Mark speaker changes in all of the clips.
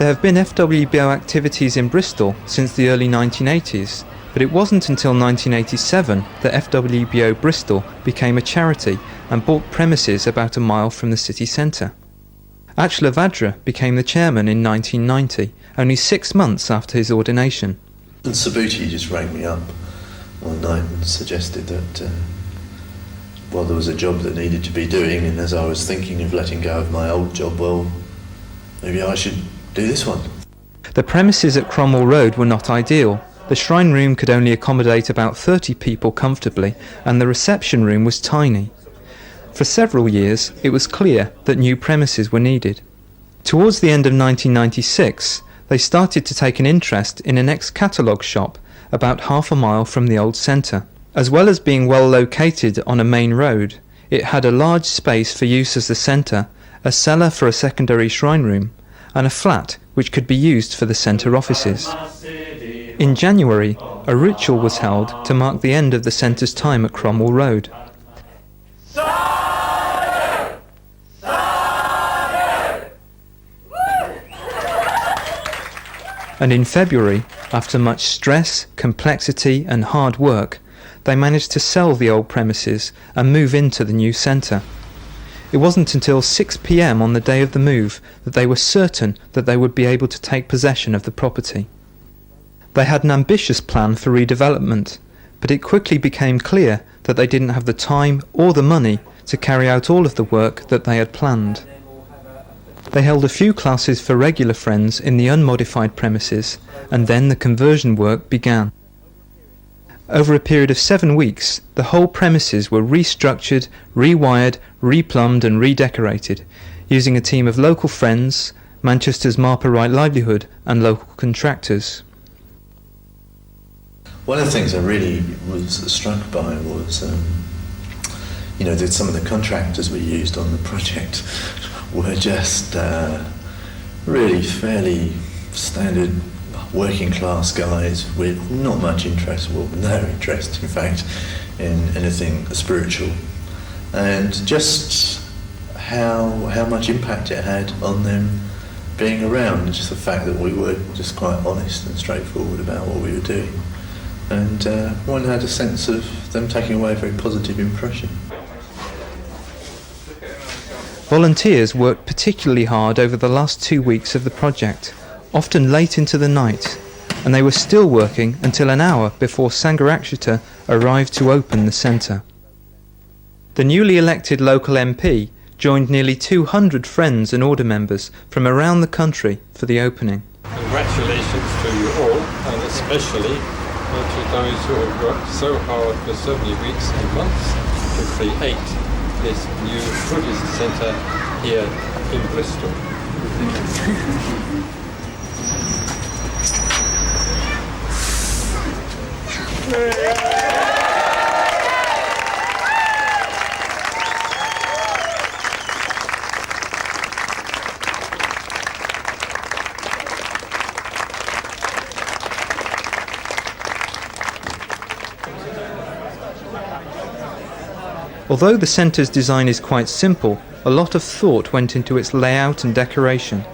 Speaker 1: There have been FWBO activities in Bristol since the early 1980s, but it wasn't until 1987 that FWBO Bristol became a charity and bought premises about a mile from the city centre. Achla Vadra became the chairman in 1990, only 6 months after his ordination.
Speaker 2: And Subhuti just rang me up one night and suggested that there was a job that needed to be doing, and as I was thinking of letting go of my old job, well, maybe I should do this one.
Speaker 1: The premises at Cromwell Road were not ideal. The shrine room could only accommodate about 30 people comfortably, and the reception room was tiny. For several years, it was clear that new premises were needed. Towards the end of 1996, they started to take an interest in an ex-catalogue shop about half a mile from the old centre. As well as being well located on a main road, it had a large space for use as the centre, a cellar for a secondary shrine room, and a flat which could be used for the centre offices. In January, a ritual was held to mark the end of the centre's time at Cromwell Road. And in February, after much stress, complexity and hard work, they managed to sell the old premises and move into the new centre. It wasn't until 6 p.m. on the day of the move that they were certain that they would be able to take possession of the property. They had an ambitious plan for redevelopment, but it quickly became clear that they didn't have the time or the money to carry out all of the work that they had planned. They held a few classes for regular friends in the unmodified premises, and then the conversion work began. Over a period of 7 weeks, the whole premises were restructured, rewired, replumbed and redecorated, using a team of local friends, Manchester's Marper Right Livelihood and local contractors.
Speaker 2: One of the things I really was struck by was, that some of the contractors we used on the project were just really fairly standard working class guys with not much interest, well, no interest in fact, in anything spiritual, and just how much impact it had on them being around, just the fact that we were just quite honest and straightforward about what we were doing, and one had a sense of them taking away a very positive impression.
Speaker 1: Volunteers worked particularly hard over the last 2 weeks of the project, often late into the night, and they were still working until an hour before Sangharakshita arrived to open the centre. The newly elected local MP joined nearly 200 friends and order members from around the country for the opening.
Speaker 3: Congratulations to you all, and especially to those who have worked so hard for so many weeks and months to create this new Buddhist centre here in Bristol.
Speaker 1: Although the centre's design is quite simple, a lot of thought went into its layout and decoration.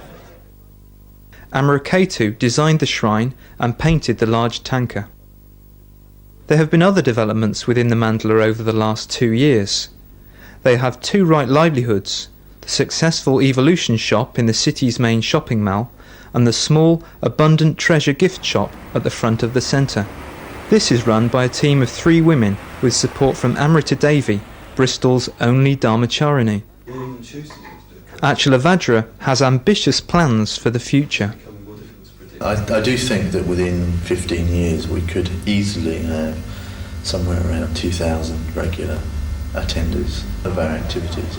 Speaker 1: Amaraketu designed the shrine and painted the large tanka. There have been other developments within the mandala over the last 2 years. They have 2 right livelihoods, the successful Evolution shop in the city's main shopping mall, and the small, abundant treasure gift shop at the front of the centre. This is run by a team of 3 women with support from Amrita Devi, Bristol's only Dharmacharini. Achla Vadra has ambitious plans for the future.
Speaker 2: I do think that within 15 years we could easily have somewhere around 2,000 regular attenders of our activities.